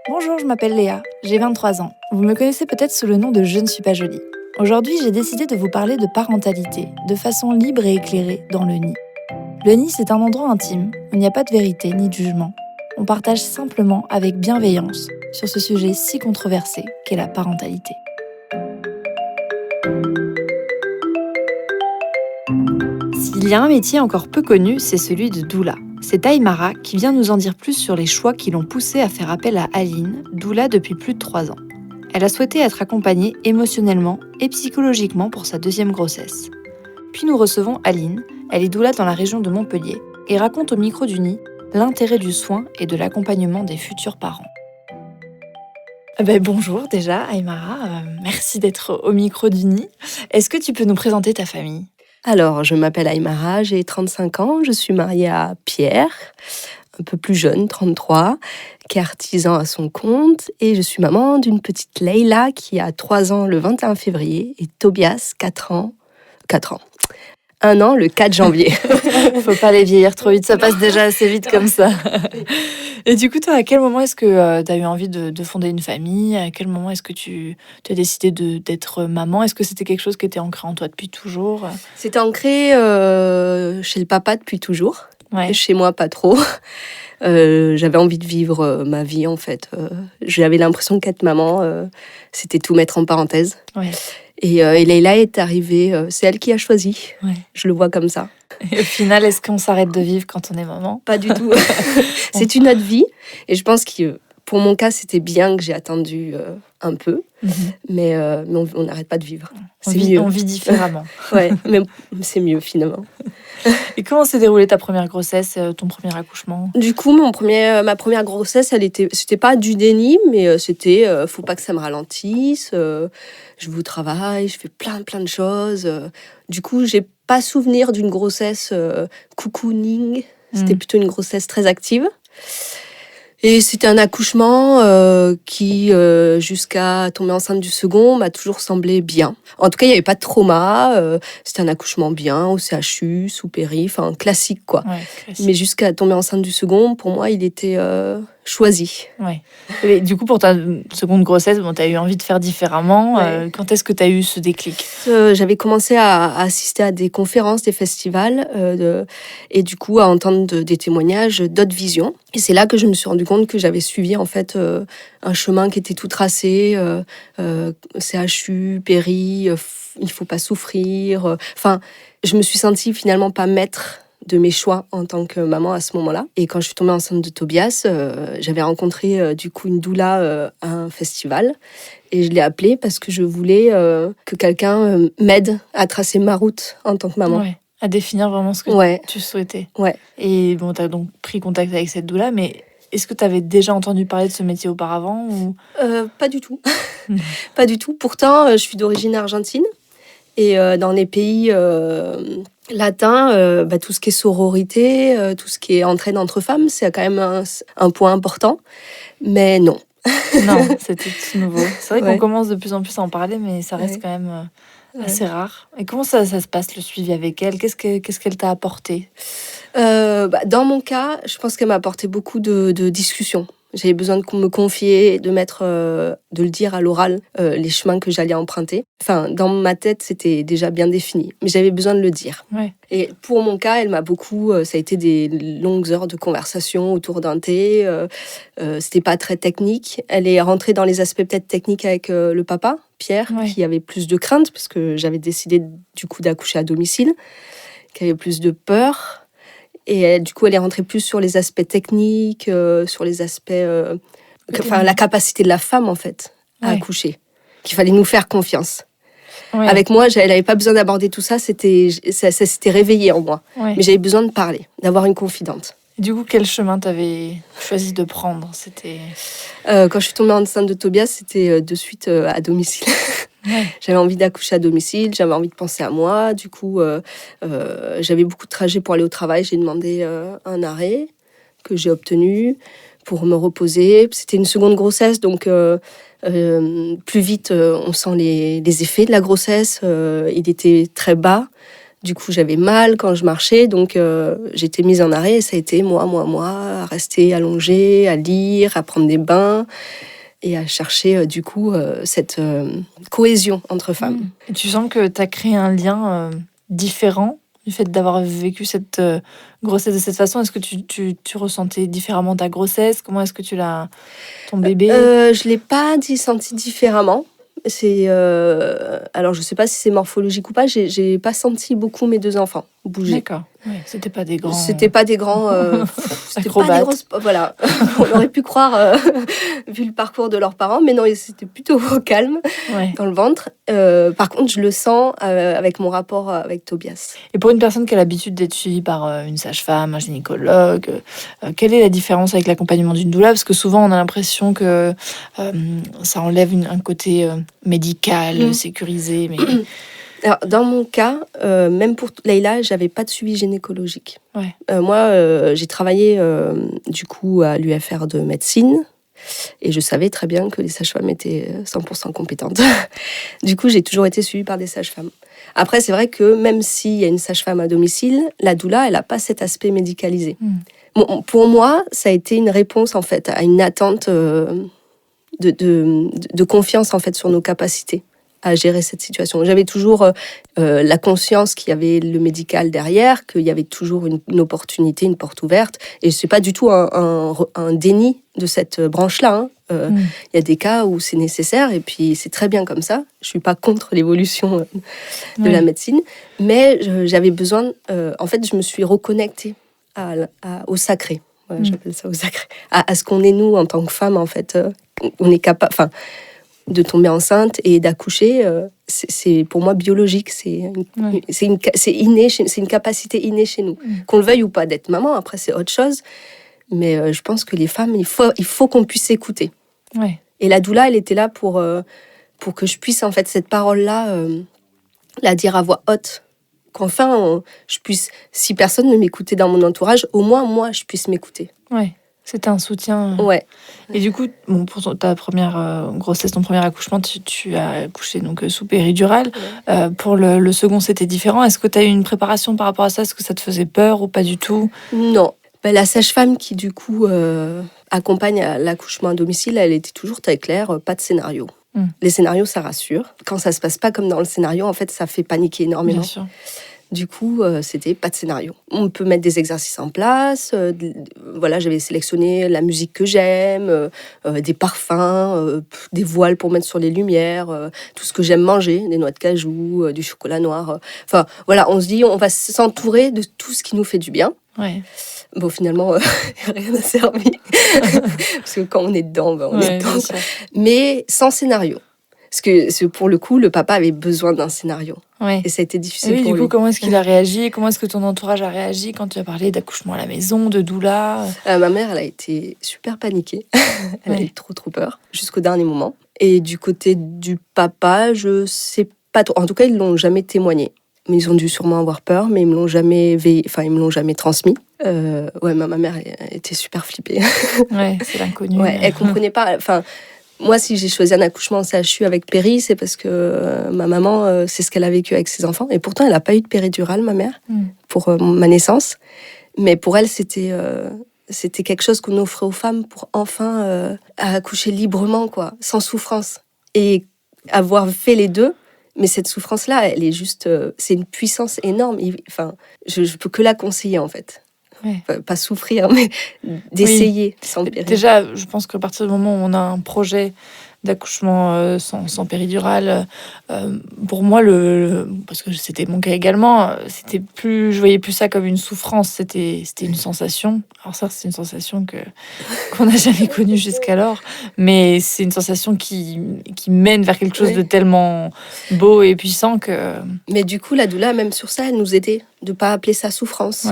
Bonjour, je m'appelle Léa, j'ai 23 ans. Vous me connaissez peut-être sous le nom de Je ne suis pas jolie. Aujourd'hui, j'ai décidé de vous parler de parentalité, de façon libre et éclairée, dans le nid. Le nid, c'est un endroit intime, où il n'y a pas de vérité ni de jugement. On partage simplement avec bienveillance sur ce sujet si controversé qu'est la parentalité. S'il y a un métier encore peu connu, c'est celui de doula. C'est Aymara qui vient nous en dire plus sur les choix qui l'ont poussée à faire appel à Aline, doula depuis plus de 3 ans. Elle a souhaité être accompagnée émotionnellement et psychologiquement pour sa deuxième grossesse. Puis nous recevons Aline, elle est doula dans la région de Montpellier et raconte au micro du nid l'intérêt du soin et de l'accompagnement des futurs parents. Bonjour déjà Aymara, merci d'être au micro du nid. Est-ce que tu peux nous présenter ta famille ? Alors, je m'appelle Aymara, j'ai 35 ans, je suis mariée à Pierre, un peu plus jeune, 33, qui est artisan à son compte, et je suis maman d'une petite Leïla qui a 3 ans le 21 février et Tobias, 4 ans, 1 an le 4 janvier. Faut pas les vieillir trop vite, ça passe déjà assez vite comme ça. Et du coup, toi, à quel moment est-ce que tu as eu envie de fonder une famille ? À quel moment est-ce que tu as décidé d'être maman ? Est-ce que c'était quelque chose qui était ancré en toi depuis toujours ? C'était ancré chez le papa depuis toujours, Ouais. chez moi pas trop. J'avais envie de vivre ma vie en fait. J'avais l'impression qu'être maman, c'était tout mettre en parenthèse. Ouais. Et Leïla est arrivée, c'est elle qui a choisi. Ouais. Je le vois comme ça. Et au final, est-ce qu'on s'arrête de vivre quand on est maman ? Pas du tout. C'est une autre vie. Et je pense que pour mon cas, c'était bien que j'ai attendu un peu. Mais on n'arrête pas de vivre. C'est mieux. On vit différemment. Ouais, mais c'est mieux finalement. Et comment s'est déroulée ta première grossesse, ton premier accouchement ? Du coup, ma première grossesse, c'était pas du déni, mais c'était faut pas que ça me ralentisse. Je vais au travail, je fais plein de choses. Du coup, j'ai pas souvenir d'une grossesse cocooning. C'était plutôt une grossesse très active. Et c'était un accouchement qui, jusqu'à tomber enceinte du second, m'a toujours semblé bien. En tout cas, il n'y avait pas de trauma. C'était un accouchement bien, au CHU, sous péri, enfin classique quoi. Ouais, classique. Mais jusqu'à tomber enceinte du second, pour moi, il était choisi. Ouais. Et du coup, pour ta seconde grossesse, tu as eu envie de faire différemment. Ouais. Quand est-ce que tu as eu ce déclic ? J'avais commencé à assister à des conférences, des festivals, et du coup à entendre des témoignages d'autres visions. Et c'est là que je me suis rendu compte que j'avais suivi en fait un chemin qui était tout tracé, CHU, péri, il faut pas souffrir. Enfin, je me suis sentie finalement pas maître de mes choix en tant que maman à ce moment-là. Et quand je suis tombée enceinte de Tobias, j'avais rencontré du coup une doula à un festival. Et je l'ai appelée parce que je voulais que quelqu'un m'aide à tracer ma route en tant que maman. Ouais, à définir vraiment ce que tu souhaitais. Ouais. Et bon, tu as donc pris contact avec cette doula, mais est-ce que tu avais déjà entendu parler de ce métier auparavant ou... Pas du tout. Pas du tout. Pourtant, je suis d'origine argentine. Et dans les pays latins, tout ce qui est sororité, tout ce qui est entraide entre femmes, c'est quand même un point important. Mais non. Non, c'était tout nouveau. C'est vrai qu'on Ouais. commence de plus en plus à en parler, mais ça reste quand même assez rare. Et comment ça se passe, le suivi avec elle ? Qu'est-ce qu'elle t'a apporté ? Dans mon cas, je pense qu'elle m'a apporté beaucoup de discussions. J'avais besoin de me confier, de le dire à l'oral, les chemins que j'allais emprunter. Enfin, dans ma tête, c'était déjà bien défini, mais j'avais besoin de le dire. Ouais. Et pour mon cas, elle m'a beaucoup... ça a été des longues heures de conversation autour d'un thé. C'était pas très technique. Elle est rentrée dans les aspects peut-être techniques avec le papa, Pierre, qui avait plus de crainte, parce que j'avais décidé du coup d'accoucher à domicile, qui avait plus de peur. Et du coup, elle est rentrée plus sur les aspects techniques, sur les aspects... la capacité de la femme, en fait, à accoucher. Qu'il fallait nous faire confiance. Ouais. Avec moi, elle n'avait pas besoin d'aborder tout ça. Ça s'était réveillé en moi. Ouais. Mais j'avais besoin de parler, d'avoir une confidente. Et du coup, quel chemin t'avais choisi de prendre ? C'était... Quand je suis tombée enceinte de Tobias, c'était de suite à domicile. Ouais. J'avais envie d'accoucher à domicile, j'avais envie de penser à moi. Du coup, j'avais beaucoup de trajets pour aller au travail. J'ai demandé un arrêt que j'ai obtenu pour me reposer. C'était une seconde grossesse, donc plus vite, on sent les effets de la grossesse. Il était très bas. Du coup, j'avais mal quand je marchais, donc j'étais mise en arrêt. Et ça a été moi, à rester allongée, à lire, à prendre des bains et à chercher du coup cette cohésion entre femmes. Et tu sens que tu as créé un lien différent du fait d'avoir vécu cette grossesse de cette façon? Est-ce que tu ressentais différemment ta grossesse? Comment est-ce que tu l'as, ton bébé? Je l'ai pas senti différemment. Alors je sais pas si c'est morphologique ou pas. J'ai pas senti beaucoup mes 2 enfants bouger. D'accord. Ouais, c'était pas des grands. C'était pas des grands. C'était pas des grosses. Voilà. On aurait pu croire vu le parcours de leurs parents, mais non, c'était plutôt calme dans le ventre. Par contre, je le sens avec mon rapport avec Tobias. Et pour une personne qui a l'habitude d'être suivie par une sage-femme, un gynécologue, quelle est la différence avec l'accompagnement d'une doula? Parce que souvent, on a l'impression que ça enlève un côté médical, sécurisé. Mais... Alors, dans mon cas, même pour Leïla, j'avais pas de suivi gynécologique. Moi, j'ai travaillé du coup à l'UFR de médecine et je savais très bien que les sages-femmes étaient 100% compétentes. Du coup, j'ai toujours été suivie par des sages-femmes. Après, c'est vrai que même s'il y a une sage-femme à domicile, la doula, elle n'a pas cet aspect médicalisé. Bon, pour moi, ça a été une réponse en fait à une attente de confiance en fait sur nos capacités à gérer cette situation. J'avais toujours la conscience qu'il y avait le médical derrière, qu'il y avait toujours une opportunité, une porte ouverte. Et c'est pas du tout un déni de cette branche-là. Il y a des cas où c'est nécessaire et puis c'est très bien comme ça. Je suis pas contre l'évolution de la médecine, mais j'avais besoin. En fait, je me suis reconnectée au sacré. Voilà, j'appelle ça au sacré. À ce qu'on est nous en tant que femme. En fait, on est capable. De tomber enceinte et d'accoucher, c'est pour moi biologique, c'est inné, c'est une capacité innée chez nous. Qu'on le veuille ou pas d'être maman, après c'est autre chose, mais je pense que les femmes, il faut qu'on puisse écouter. Et la doula, elle était là pour que je puisse, en fait, cette parole-là, la dire à voix haute, qu'enfin, je puisse, si personne ne m'écoutait dans mon entourage, au moins moi, je puisse m'écouter. C'était un soutien. Et du coup, pour ta première grossesse, ton premier accouchement, tu as accouché donc sous péridurale. Pour le second, c'était différent. Est-ce que tu as eu une préparation par rapport à ça? Est-ce que ça te faisait peur ou pas du tout? Non. La sage-femme qui, du coup, accompagne à l'accouchement à domicile, elle était toujours très claire, pas de scénario. Les scénarios, ça rassure. Quand ça se passe pas comme dans le scénario, en fait, ça fait paniquer énormément. Bien sûr. Du coup, c'était pas de scénario. On peut mettre des exercices en place. Voilà, j'avais sélectionné la musique que j'aime, des parfums, des voiles pour mettre sur les lumières, tout ce que j'aime manger, des noix de cajou, du chocolat noir. Enfin, voilà, on se dit, on va s'entourer de tout ce qui nous fait du bien. Bon, finalement, rien n'a servi. Parce que quand on est dedans, on est dedans. Mais sans scénario. Parce que pour le coup, le papa avait besoin d'un scénario. Et ça a été difficile pour lui. Du coup, comment est-ce qu'il a réagi? Comment est-ce que ton entourage a réagi quand tu as parlé d'accouchement à la maison, de doula? Ma mère, elle a été super paniquée. Elle a eu trop peur, jusqu'au dernier moment. Et du côté du papa, je sais pas trop. En tout cas, ils l'ont jamais témoigné. Mais ils ont dû sûrement avoir peur, mais ils me l'ont jamais ils me l'ont jamais transmis. Ma mère était super flippée. C'est l'inconnu. Elle comprenait pas. Moi, si j'ai choisi un accouchement en CHU avec péri, c'est parce que ma maman, c'est ce qu'elle a vécu avec ses enfants. Et pourtant, elle n'a pas eu de péridurale, ma mère, pour ma naissance. Mais pour elle, c'était quelque chose qu'on offrait aux femmes pour enfin accoucher librement, quoi, sans souffrance. Et avoir fait les deux, mais cette souffrance-là, elle est juste... c'est une puissance énorme. Je peux que la conseiller, en fait. Pas souffrir, mais d'essayer sans péridurale. Déjà, je pense qu'à partir du moment où on a un projet d'accouchement sans péridurale, pour moi, parce que c'était mon cas également, je voyais plus ça comme une souffrance, c'était une sensation. Alors ça, c'est une sensation qu'on n'a jamais connue jusqu'alors, mais c'est une sensation qui mène vers quelque chose de tellement beau et puissant que... Mais du coup, la doula, même sur ça, elle nous aidait de ne pas appeler ça souffrance.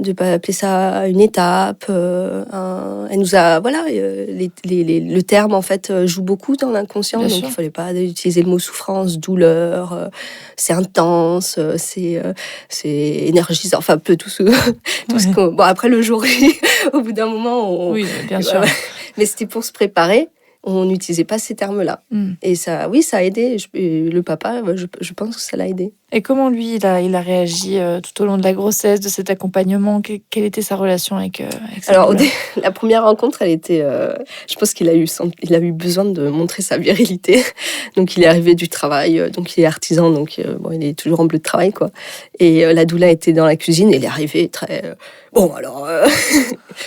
De pas appeler ça une étape. Elle nous a... Voilà, le terme, en fait, joue beaucoup dans l'inconscient. Bien donc, sûr. Il ne fallait pas utiliser le mot souffrance, douleur. C'est intense, c'est énergisant. Enfin, un peu tout ce que... Bon, après, le jour J, au bout d'un moment... Oui, bien sûr. Mais c'était pour se préparer. on n'utilisait pas ces termes-là. Et ça, oui, ça a aidé. Le papa, je pense que ça l'a aidé. Et comment lui, il a réagi tout au long de la grossesse, de cet accompagnement? Quelle était sa relation avec sa Alors, douleur? la première rencontre, elle était... je pense qu'il a eu besoin de montrer sa virilité. Donc, il est arrivé du travail. Donc, il est artisan. Donc, il est toujours en bleu de travail, quoi. Et la doula était dans la cuisine. Et il est arrivé très... bon, alors,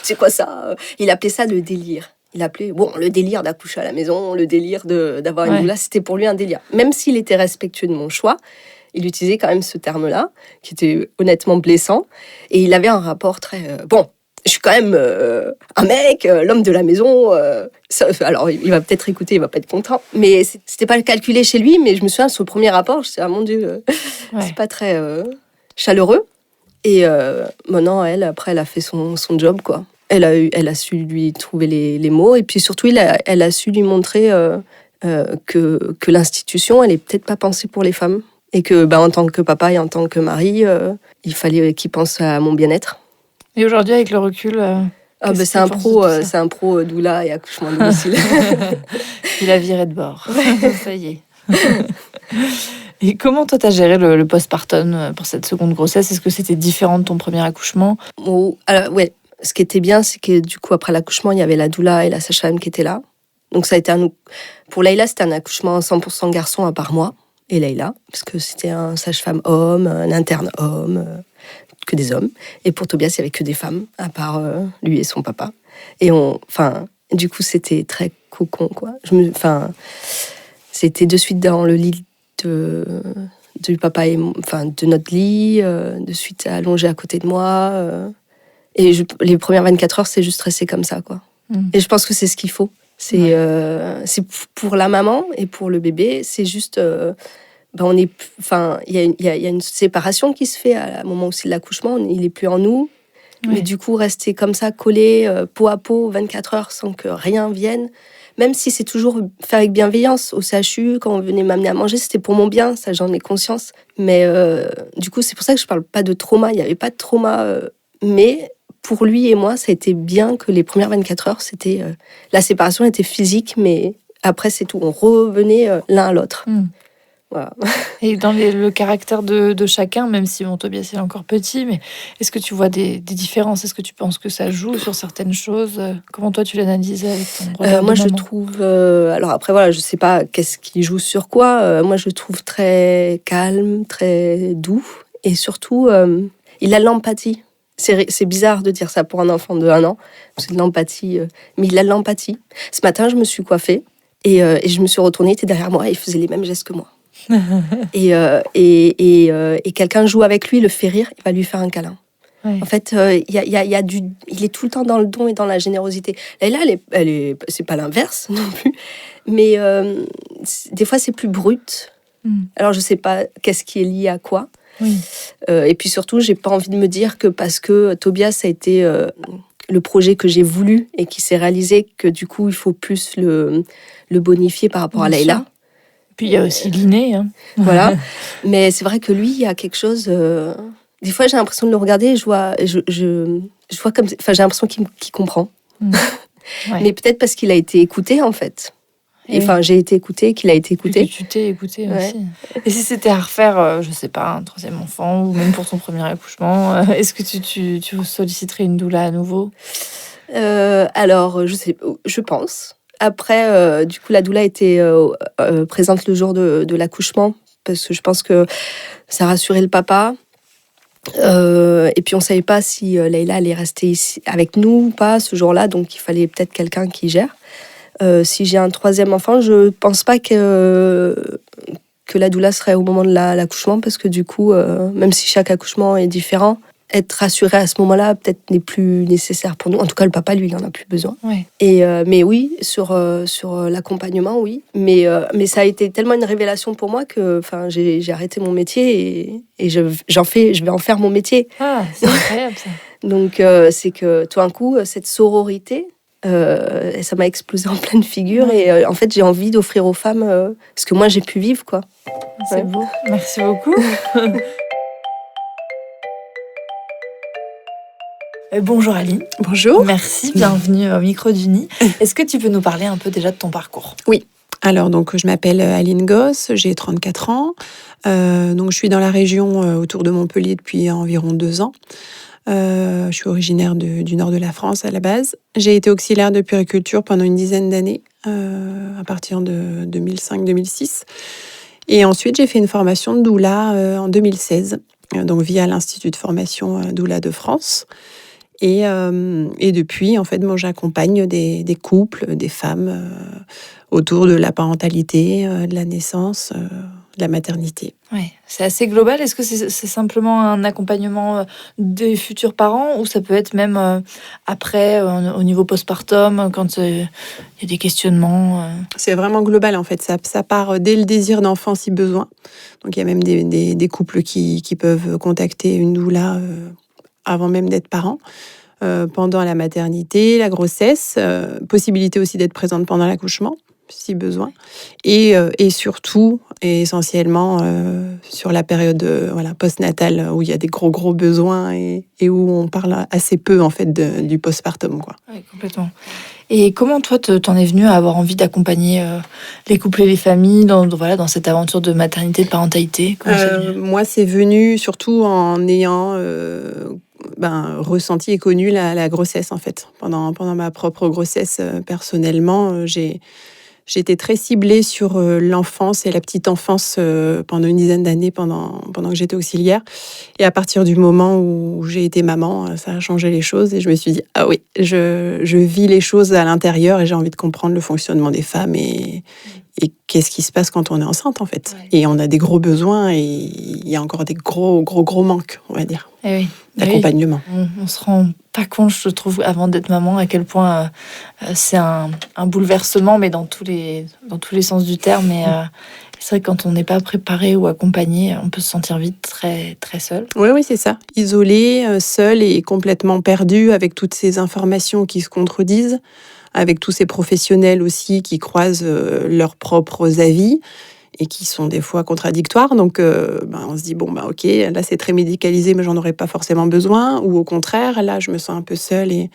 c'est quoi ça? Il appelait ça le délire. Il appelait, le délire d'accoucher à la maison, le délire d'avoir une doula. C'était pour lui un délire. Même s'il était respectueux de mon choix, il utilisait quand même ce terme-là, qui était honnêtement blessant. Et il avait un rapport très... je suis quand même un mec, l'homme de la maison. Alors, il va peut-être écouter, il va pas être content. Mais c'était pas calculé chez lui. Mais je me souviens, sur le premier rapport, je me suis dit, ah mon Dieu, c'est pas très chaleureux. Et maintenant, elle a fait son job, quoi. Elle a su lui trouver les mots. Et puis surtout, elle a su lui montrer que l'institution, elle est peut-être pas pensée pour les femmes. Et que, en tant que papa et en tant que mari, il fallait qu'il pense à mon bien-être. Et aujourd'hui, avec le recul, c'est un pro doula et accouchement à domicile. Il a viré de bord. Ça y est. Et comment toi, t'as géré le postpartum pour cette seconde grossesse? Est-ce que c'était différent de ton premier accouchement? Ouais. Ce qui était bien, c'est que du coup, après l'accouchement, il y avait la doula et la sage-femme qui étaient là. Donc ça a été pour Leïla, c'était un accouchement 100% garçon à part moi et Leïla, parce que c'était un sage-femme homme, un interne homme, que des hommes. Et pour Tobias, il n'y avait que des femmes, à part lui et son papa. Et du coup, c'était très cocon, quoi. C'était de suite dans le lit du papa et de notre lit, de suite allongé à côté de moi. Et les premières 24 heures, c'est juste resté comme ça, quoi. Et je pense que c'est ce qu'il faut. C'est pour la maman et pour le bébé, c'est juste... il y a une séparation qui se fait à moment aussi de l'accouchement. Il n'est plus en nous. Ouais. Mais du coup, rester comme ça, collé, peau à peau, 24 heures, sans que rien vienne... Même si c'est toujours fait avec bienveillance. Au CHU, quand on venait m'amener à manger, c'était pour mon bien, ça j'en ai conscience. Mais du coup, c'est pour ça que je parle pas de trauma. Il n'y avait pas de trauma. Mais pour lui et moi, ça a été bien que les premières 24 heures, c'était... la séparation était physique, mais après, c'est tout. On revenait l'un à l'autre. Voilà. Et dans le caractère de chacun, même si Tobias est encore petit, mais est-ce que tu vois des différences? Est-ce que tu penses que ça joue sur certaines choses? Comment toi tu l'analyses avec ton regard moi de maman? Je trouve... alors après, voilà, je sais pas qu'est-ce qui joue sur quoi. Moi, je le trouve très calme, très doux. Et surtout, il a de l'empathie. C'est bizarre de dire ça pour un enfant de 1 an. C'est de l'empathie. Mais il a de l'empathie. Ce matin, je me suis coiffée. Et je me suis retournée, il était derrière moi et il faisait les mêmes gestes que moi. et quelqu'un joue avec lui, le fait rire, il va lui faire un câlin. Ouais. En fait, il est tout le temps dans le don et dans la générosité. Et là, c'est pas l'inverse non plus, mais des fois c'est plus brut. Alors je sais pas qu'est-ce qui est lié à quoi. Oui. Et puis surtout, j'ai pas envie de me dire que parce que Tobias a été le projet que j'ai voulu et qui s'est réalisé, que du coup il faut plus le bonifier par rapport à Leïla. Puis il y a aussi l'inné. Voilà. Mais c'est vrai que lui, il y a quelque chose... Des fois, j'ai l'impression de le regarder et je vois comme... j'ai l'impression qu'il comprend. Ouais. Mais peut-être parce qu'il a été écouté, en fait. J'ai été écoutée, qu'il a été écouté. Et que tu t'es écouté aussi. Et si c'était à refaire, je sais pas, un 3e enfant, ou même pour ton premier accouchement, est-ce que tu solliciterais une doula à nouveau? Alors, je pense... Après, du coup, la doula était présente le jour de l'accouchement, parce que je pense que ça rassurait le papa. Et puis, on ne savait pas si Leïla allait rester ici avec nous ou pas ce jour-là, donc il fallait peut-être quelqu'un qui gère. Si j'ai un 3e enfant, je ne pense pas que la doula serait au moment de l'accouchement, parce que du coup, même si chaque accouchement est différent, être rassuré à ce moment-là peut-être n'est plus nécessaire pour nous. En tout cas, le papa, lui, il en a plus besoin. Ouais. Mais oui, sur l'accompagnement, oui. Mais ça a été tellement une révélation pour moi que j'ai arrêté mon métier et je vais en faire mon métier. Ah, c'est incroyable ça. Donc, c'est que tout d'un coup, cette sororité, ça m'a explosé en pleine figure. Ouais. Et en fait, j'ai envie d'offrir aux femmes ce que moi, j'ai pu vivre, quoi. C'est beau. Merci beaucoup. Bonjour Aline. Bonjour. Merci, bienvenue au micro du Nid. Est-ce que tu peux nous parler un peu déjà de ton parcours ? Oui. Alors, donc, je m'appelle Aline Gosse, j'ai 34 ans. Donc, je suis dans la région autour de Montpellier depuis environ 2 ans. Je suis originaire du nord de la France à la base. J'ai été auxiliaire de puériculture pendant une dizaine d'années, à partir de 2005-2006. Et ensuite, j'ai fait une formation de doula en 2016, donc via l'Institut de formation doula de France. Et depuis, en fait, moi, j'accompagne des couples, des femmes autour de la parentalité, de la naissance, de la maternité. Oui, c'est assez global. Est-ce que c'est simplement un accompagnement des futurs parents ou ça peut être même après, au niveau postpartum, quand il y a des questionnements C'est vraiment global, en fait. Ça part dès le désir d'enfant, si besoin. Donc, il y a même des couples qui peuvent contacter une doula avant même d'être parents, pendant la maternité, la grossesse, possibilité aussi d'être présente pendant l'accouchement, si besoin, et surtout, et essentiellement, sur la période postnatale, où il y a des gros besoins et où on parle assez peu, en fait, du postpartum, quoi. Oui, complètement. Et comment toi, t'en es venue à avoir envie d'accompagner les couples et les familles dans cette aventure de maternité, de parentalité ? Moi, c'est venu surtout en ayant ressenti et connu la grossesse, en fait. Pendant ma propre grossesse, personnellement, j'étais très ciblée sur l'enfance et la petite enfance pendant une dizaine d'années, pendant que j'étais auxiliaire. Et à partir du moment où j'ai été maman, ça a changé les choses. Et je me suis dit, ah oui, je vis les choses à l'intérieur et j'ai envie de comprendre le fonctionnement des femmes et qu'est-ce qui se passe quand on est enceinte, en fait. Ouais. Et on a des gros besoins et il y a encore des gros manques, on va dire, d'accompagnement. Oui. On se rend pas compte, je trouve, avant d'être maman, à quel point c'est un bouleversement, mais dans tous les sens du terme. Et c'est vrai que quand on n'est pas préparé ou accompagné, on peut se sentir vite très, très seul. Oui, c'est ça. Isolé, seul et complètement perdu avec toutes ces informations qui se contredisent, avec tous ces professionnels aussi qui croisent leurs propres avis et qui sont des fois contradictoires. Donc, on se dit, ok, là, c'est très médicalisé, mais j'en aurais pas forcément besoin. Ou au contraire, là, je me sens un peu seule. Et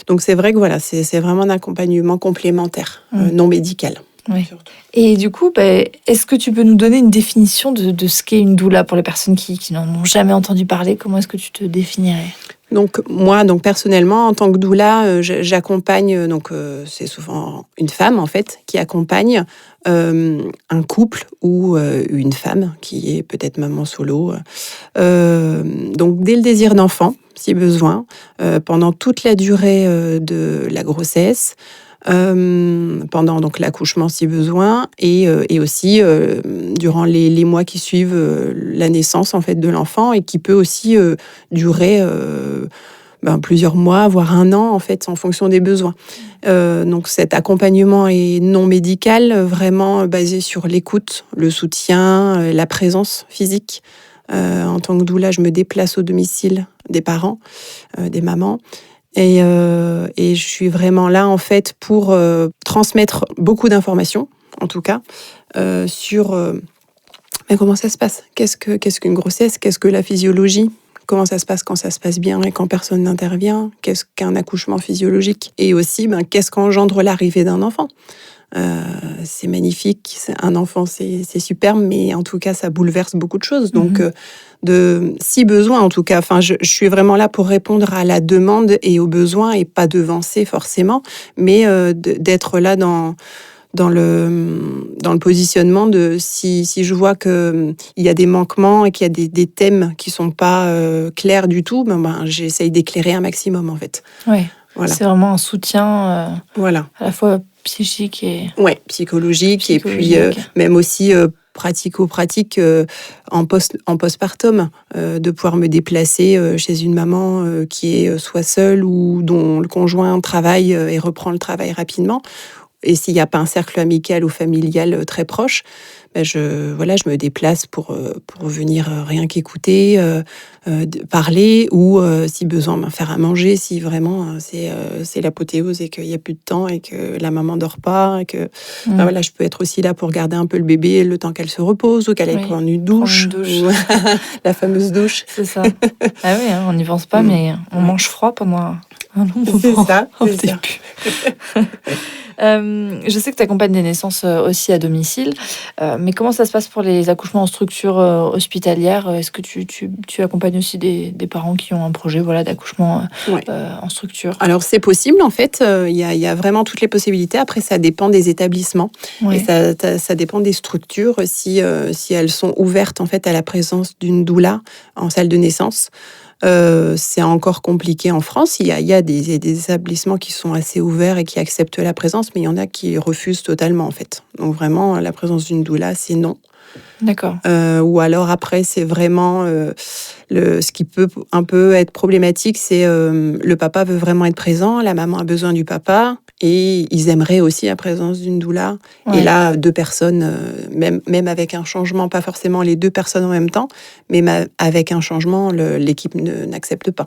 donc, c'est vrai que c'est vraiment un accompagnement complémentaire, non médical. Oui. Et du coup, est-ce que tu peux nous donner une définition de ce qu'est une doula pour les personnes qui n'en ont jamais entendu parler ? Comment est-ce que tu te définirais ? Donc moi, personnellement, en tant que doula, j'accompagne, c'est souvent une femme en fait qui accompagne un couple ou une femme qui est peut-être maman solo. Donc dès le désir d'enfant, si besoin, pendant toute la durée de la grossesse. Pendant donc l'accouchement si besoin et aussi durant les mois qui suivent la naissance en fait de l'enfant et qui peut aussi durer plusieurs mois voire un an en fait en fonction des besoins. Donc cet accompagnement est non médical, vraiment basé sur l'écoute, le soutien, la présence physique. En tant que doula, je me déplace au domicile des parents, des mamans. Et je suis vraiment là, en fait, pour transmettre beaucoup d'informations, en tout cas, sur comment ça se passe. Qu'est-ce qu'une grossesse ? Qu'est-ce que la physiologie ? Comment ça se passe quand ça se passe bien et quand personne n'intervient ? Qu'est-ce qu'un accouchement physiologique ? Et aussi, qu'est-ce qu'engendre l'arrivée d'un enfant ? C'est magnifique, un enfant c'est superbe, mais en tout cas ça bouleverse beaucoup de choses. Donc si besoin en tout cas, je suis vraiment là pour répondre à la demande et aux besoins et pas devancer forcément, mais d'être là dans le positionnement de si je vois qu'il y a des manquements et qu'il y a des thèmes qui sont pas clairs du tout, j'essaye d'éclairer un maximum en fait. Oui, voilà. C'est vraiment un soutien à la fois psychique et... Ouais, psychologique. Et puis même aussi pratico-pratique en postpartum, de pouvoir me déplacer chez une maman qui est soit seule ou dont le conjoint travaille et reprend le travail rapidement. Et s'il n'y a pas un cercle amical ou familial très proche, je me déplace pour venir rien qu'écouter, parler ou si besoin, faire à manger, si vraiment c'est l'apothéose et qu'il n'y a plus de temps et que la maman dort pas. Et que, je peux être aussi là pour garder un peu le bébé le temps qu'elle se repose ou qu'elle aille prendre une douche. Ou la fameuse douche. C'est ça. Ah oui, on n'y pense pas, mais on mange froid pendant un long moment. C'est ça. Je sais que tu accompagnes des naissances aussi à domicile, mais comment ça se passe pour les accouchements en structure hospitalière? Est-ce que tu accompagnes aussi des parents qui ont un projet d'accouchement en structure? Alors c'est possible en fait, il y a vraiment toutes les possibilités. Après ça dépend des établissements et ça dépend des structures si elles sont ouvertes en fait à la présence d'une doula en salle de naissance. C'est encore compliqué en France. Il y a des établissements qui sont assez ouverts et qui acceptent la présence, mais il y en a qui refusent totalement en fait. Donc vraiment, la présence d'une doula, c'est non. D'accord. Ou alors après, c'est vraiment ce qui peut un peu être problématique, c'est le papa veut vraiment être présent, la maman a besoin du papa, et ils aimeraient aussi la présence d'une doula. Ouais. Et là, 2 personnes, même avec un changement, pas forcément les 2 personnes en même temps, mais avec un changement, l'équipe n'accepte pas.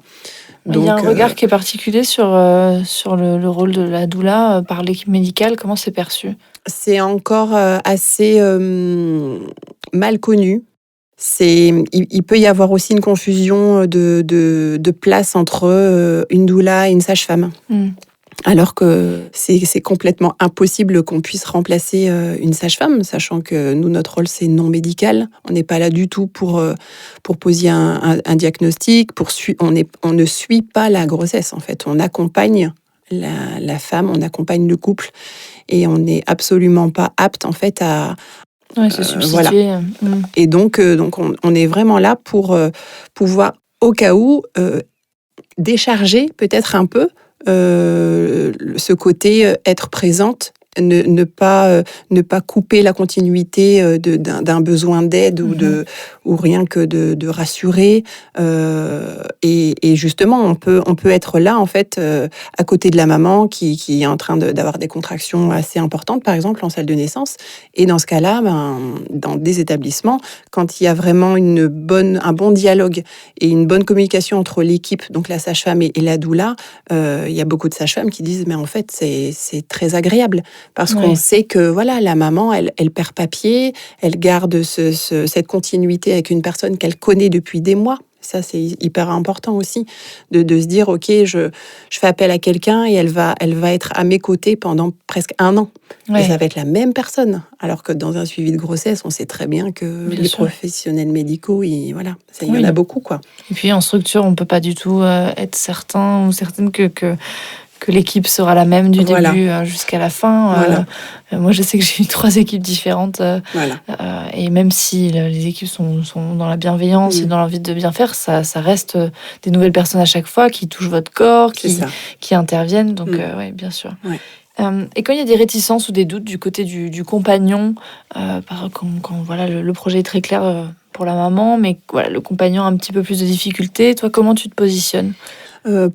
Donc, il y a un regard qui est particulier sur le rôle de la doula par l'équipe médicale. Comment c'est perçu? C'est encore assez mal connu. Il peut y avoir aussi une confusion de place entre une doula et une sage-femme. Alors que c'est complètement impossible qu'on puisse remplacer une sage-femme, sachant que nous, notre rôle, c'est non médical. On n'est pas là du tout pour poser un diagnostic. On ne suit pas la grossesse, en fait. On accompagne la femme, on accompagne le couple. Et on n'est absolument pas apte, en fait, à... se substituer. Voilà. Et donc on est vraiment là pour pouvoir, au cas où, décharger peut-être un peu ce côté être présente, ne pas couper la continuité d'un besoin d'aide ou rien que de rassurer. Et justement, on peut être là, en fait, à côté de la maman qui est en train d'avoir des contractions assez importantes, par exemple, en salle de naissance. Et dans ce cas-là, dans des établissements, quand il y a vraiment un bon dialogue et une bonne communication entre l'équipe, donc la sage-femme et la doula, il y a beaucoup de sages-femmes qui disent, mais en fait, c'est très agréable. Parce qu'on sait que la maman, elle perd papier, elle garde cette continuité avec une personne qu'elle connaît depuis des mois. Ça, c'est hyper important aussi, de se dire, OK, je fais appel à quelqu'un et elle va être à mes côtés pendant presque 1 an. Et ça va être la même personne. Alors que dans un suivi de grossesse, on sait très bien que les professionnels médicaux, il y en a beaucoup, quoi. Et puis, en structure, on ne peut pas du tout être certain ou certaine que l'équipe sera la même du début jusqu'à la fin. Moi, je sais que j'ai eu 3 équipes différentes. Et même si les équipes sont dans la bienveillance et dans l'envie de bien faire, ça reste des nouvelles personnes à chaque fois qui touchent votre corps, qui interviennent. Donc, bien sûr. Ouais. Et quand il y a des réticences ou des doutes du côté du compagnon, quand le projet est très clair pour la maman, mais le compagnon a un petit peu plus de difficultés, toi, comment tu te positionnes ?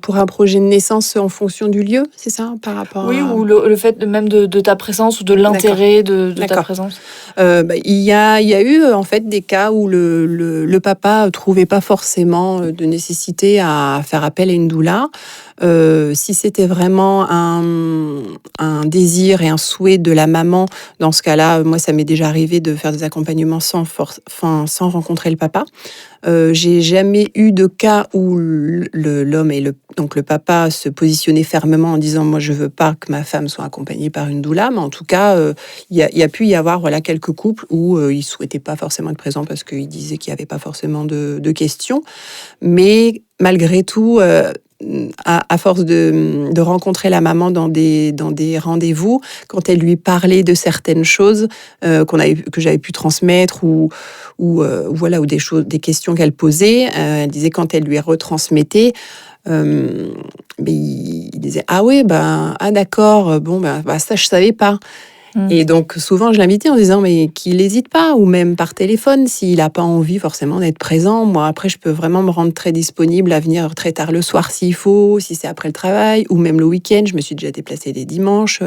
Pour un projet de naissance en fonction du lieu, c'est ça, par rapport ou le fait même de ta présence ou de l'intérêt de ta présence. Il y a eu en fait des cas où le papa trouvait pas forcément de nécessité à faire appel à une doula. Si c'était vraiment un désir et un souhait de la maman, dans ce cas-là, moi ça m'est déjà arrivé de faire des accompagnements sans rencontrer le papa. J'ai jamais eu de cas où l'homme et donc le papa se positionnaient fermement en disant moi je veux pas que ma femme soit accompagnée par une doula, mais en tout cas il y a pu y avoir quelques couples où ils souhaitaient pas forcément être présents parce qu'ils disaient qu'il y avait pas forcément de questions, mais malgré tout à force de rencontrer la maman dans des rendez-vous, quand elle lui parlait de certaines choses que j'avais pu transmettre ou des questions qu'elle posait, elle disait quand elle lui retransmettait, il disait ah oui d'accord, ça je savais pas. Et donc, souvent, je l'invitais en disant, mais qu'il n'hésite pas, ou même par téléphone, s'il n'a pas envie forcément d'être présent. Moi, après, je peux vraiment me rendre très disponible à venir très tard le soir s'il faut, si c'est après le travail, ou même le week-end. Je me suis déjà déplacée des dimanches.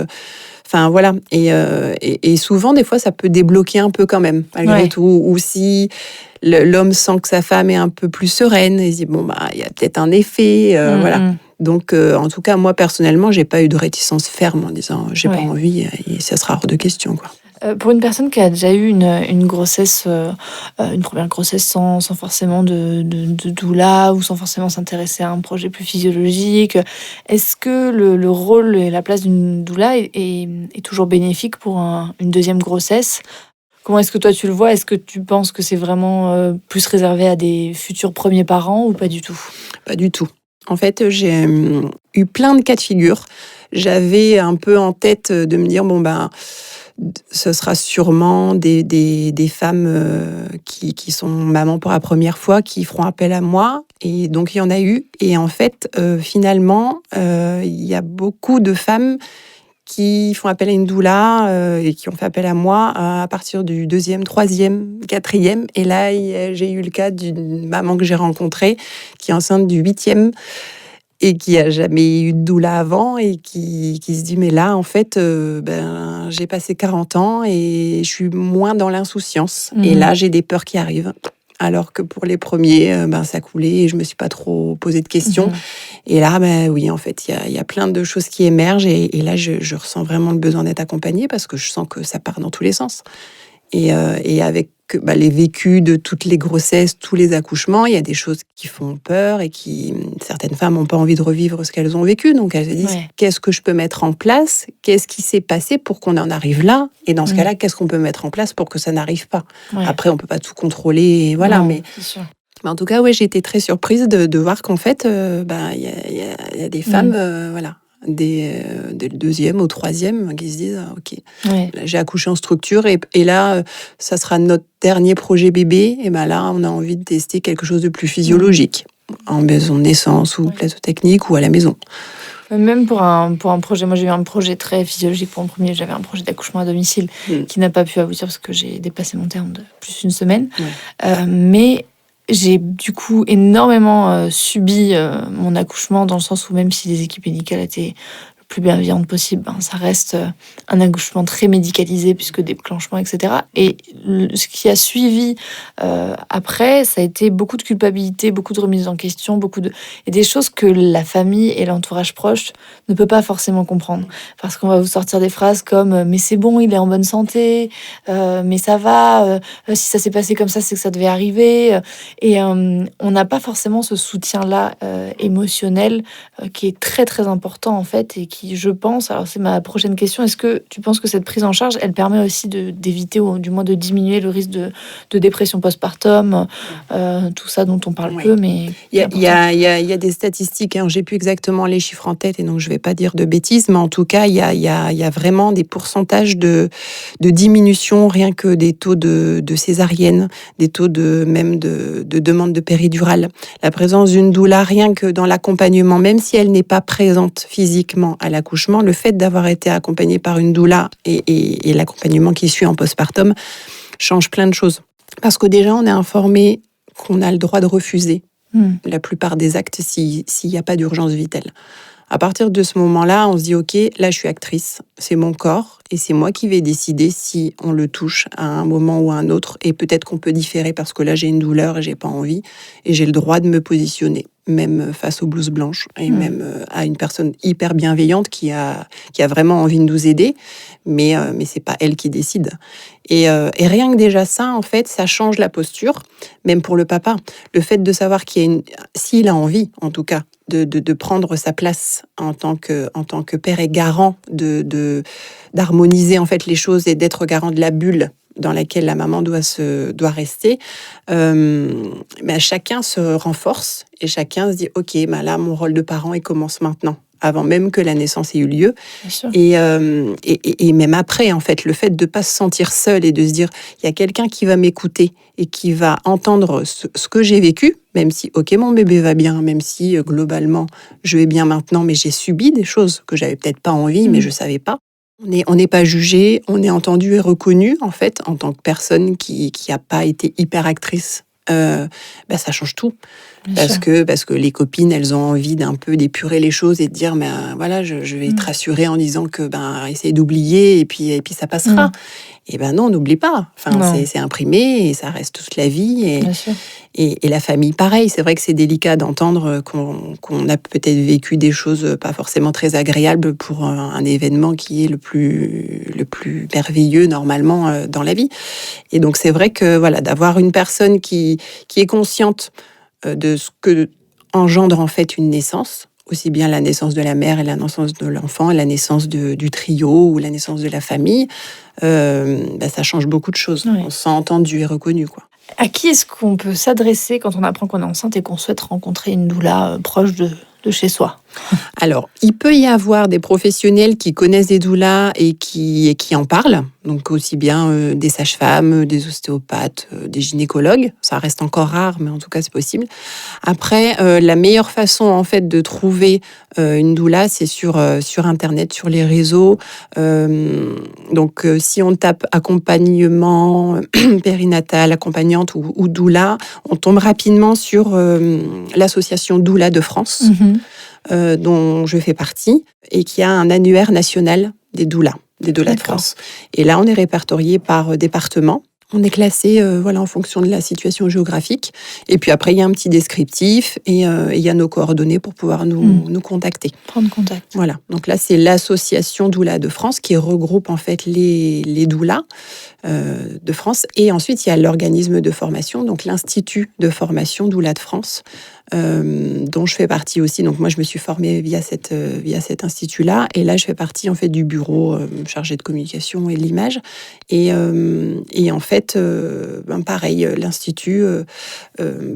Enfin, voilà. Et souvent, des fois, ça peut débloquer un peu quand même, malgré tout. Ou si l'homme sent que sa femme est un peu plus sereine, il se dit, bon, bah, il y a peut-être un effet, voilà. Donc, en tout cas, moi, personnellement, j'ai pas eu de réticence ferme en disant j'ai pas envie et ça sera hors de question, quoi. Pour une personne qui a déjà eu une grossesse, une première grossesse sans forcément de doula ou sans forcément s'intéresser à un projet plus physiologique, est-ce que le rôle et la place d'une doula est toujours bénéfique pour une deuxième grossesse? Comment est-ce que toi tu le vois? Est-ce que tu penses que c'est vraiment plus réservé à des futurs premiers parents ou pas du tout? Pas du tout. En fait, j'ai eu plein de cas de figure. J'avais un peu en tête de me dire, bon, ben, ce sera sûrement des femmes qui sont mamans pour la première fois qui feront appel à moi. Et donc, il y en a eu. Et en fait, finalement, il y a beaucoup de femmes qui font appel à une doula et qui ont fait appel à moi à partir du 2e, 3e, 4e. Et là, j'ai eu le cas d'une maman que j'ai rencontrée qui est enceinte du 8e et qui a jamais eu de doula avant et qui se dit mais là en fait j'ai passé 40 ans et je suis moins dans l'insouciance et là j'ai des peurs qui arrivent alors que pour les premiers ça coulait et je me suis pas trop posé de questions et là oui en fait il y a plein de choses qui émergent et là je ressens vraiment le besoin d'être accompagnée parce que je sens que ça part dans tous les sens et avec les vécus de toutes les grossesses, tous les accouchements, il y a des choses qui font peur et certaines femmes n'ont pas envie de revivre ce qu'elles ont vécu. Donc elles se disent, qu'est-ce que je peux mettre en place? Qu'est-ce qui s'est passé pour qu'on en arrive là? Et dans ce cas-là, qu'est-ce qu'on peut mettre en place pour que ça n'arrive pas? Après, on peut pas tout contrôler, voilà. Non, mais en tout cas, j'ai été très surprise de voir qu'en fait, y a des femmes, des 2e ou 3e qui se disent ok, là, j'ai accouché en structure et là ça sera notre dernier projet bébé et là on a envie de tester quelque chose de plus physiologique en maison de naissance ou plateau technique ou à la maison. Même pour un projet, moi j'ai eu un projet très physiologique pour le premier, j'avais un projet d'accouchement à domicile qui n'a pas pu aboutir parce que j'ai dépassé mon terme de plus d'une semaine, mais j'ai du coup énormément subi mon accouchement dans le sens où même si les équipes médicales étaient le plus bienveillantes possible, ça reste un accouchement très médicalisé puisque déclenchement, etc. Et ce qui a suivi après, ça a été beaucoup de culpabilité, beaucoup de remise en question, et des choses que la famille et l'entourage proche ne peut pas forcément comprendre. Parce qu'on va vous sortir des phrases comme « mais c'est bon, il est en bonne santé, mais ça va, si ça s'est passé comme ça, c'est que ça devait arriver ». Et on n'a pas forcément ce soutien-là émotionnel qui est très très important en fait et qui, je pense, alors c'est ma prochaine question, est-ce que tu penses que cette prise en charge, elle permet aussi d'éviter ou du moins de diminuer le risque de dépression postpartum, tout ça dont on parle peu, mais il y a des statistiques, j'ai plus exactement les chiffres en tête et donc je vais pas dire de bêtises, mais en tout cas il y a vraiment des pourcentages de diminution rien que des taux de césarienne, des taux de demande de péridurale. La présence d'une doula, rien que dans l'accompagnement, même si elle n'est pas présente physiquement à l'accouchement, le fait d'avoir été accompagnée par une doula et l'accompagnement qui suit en postpartum change plein de choses. Parce que déjà, on est informé qu'on a le droit de refuser la plupart des actes s'il n'y a pas d'urgence vitale. À partir de ce moment-là, on se dit, ok, là je suis actrice, c'est mon corps et c'est moi qui vais décider si on le touche à un moment ou à un autre et peut-être qu'on peut différer parce que là j'ai une douleur et j'ai pas envie et j'ai le droit de me positionner, même face aux blouses blanches et même à une personne hyper bienveillante qui a vraiment envie de nous aider, mais c'est pas elle qui décide. Et rien que déjà ça, en fait, ça change la posture, même pour le papa. Le fait de savoir s'il a envie, en tout cas, de prendre sa place en tant que père et garant d'harmoniser en fait les choses et d'être garant de la bulle dans laquelle la maman doit rester, chacun se renforce et chacun se dit ok, là mon rôle de parent il commence maintenant, avant même que la naissance ait eu lieu. Et même après, en fait, le fait de ne pas se sentir seul et de se dire il y a quelqu'un qui va m'écouter et qui va entendre ce que j'ai vécu, même si ok mon bébé va bien, même si globalement je vais bien maintenant, mais j'ai subi des choses que j'avais peut-être pas envie, mais je savais pas. On n'est pas jugé, on est entendu et reconnu, en fait, en tant que personne qui n'a pas été hyperactrice. Ça change tout. Parce que les copines, elles ont envie d'un peu d'épurer les choses et de dire, voilà, je vais te rassurer en disant que, essaye d'oublier et puis ça passera. Et non, on n'oublie pas. C'est imprimé et ça reste toute la vie. Et la famille, pareil. C'est vrai que c'est délicat d'entendre qu'on a peut-être vécu des choses pas forcément très agréables pour un événement qui est le plus merveilleux normalement dans la vie. Et donc c'est vrai que voilà, d'avoir une personne qui est consciente de ce que engendre en fait une naissance, aussi bien la naissance de la mère et la naissance de l'enfant, la naissance du trio ou la naissance de la famille, ça change beaucoup de choses. Oui. On se sent entendu et reconnu, quoi. À qui est-ce qu'on peut s'adresser quand on apprend qu'on est enceinte et qu'on souhaite rencontrer une doula proche de chez soi? Alors, il peut y avoir des professionnels qui connaissent des doulas et qui en parlent. Donc, aussi bien des sages-femmes, des ostéopathes, des gynécologues. Ça reste encore rare, mais en tout cas, c'est possible. Après, la meilleure façon, en fait, de trouver une doula, c'est sur Internet, sur les réseaux. Donc, si on tape accompagnement périnatal, accompagnante ou doula, on tombe rapidement sur l'association Doula de France. Dont je fais partie, et qui a un annuaire national des doulas de France. Et là, on est répertorié par département. On est classé en fonction de la situation géographique. Et puis après, il y a un petit descriptif et il y a nos coordonnées pour pouvoir nous contacter. Prendre contact. Voilà. Donc là, c'est l'association Doula de France qui regroupe en fait les doulas de France. Et ensuite, il y a l'organisme de formation, donc l'Institut de formation Doula de France, dont je fais partie aussi. Donc moi, je me suis formée via cet institut-là. Et là, je fais partie en fait du bureau chargé de communication et de l'image. Et en fait, pareil, l'Institut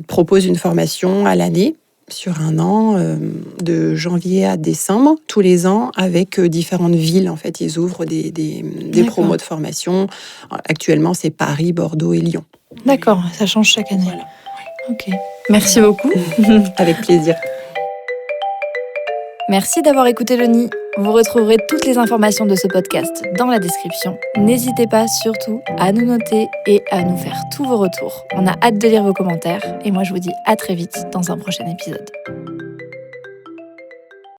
propose une formation à l'année sur un an, de janvier à décembre, tous les ans, avec différentes villes. En fait, ils ouvrent des promos de formation. Actuellement, c'est Paris, Bordeaux et Lyon. D'accord, ça change chaque année. Voilà. Ok. Merci beaucoup. Avec plaisir. Merci d'avoir écouté Le Nid. Vous retrouverez toutes les informations de ce podcast dans la description. N'hésitez pas surtout à nous noter et à nous faire tous vos retours. On a hâte de lire vos commentaires et moi je vous dis à très vite dans un prochain épisode.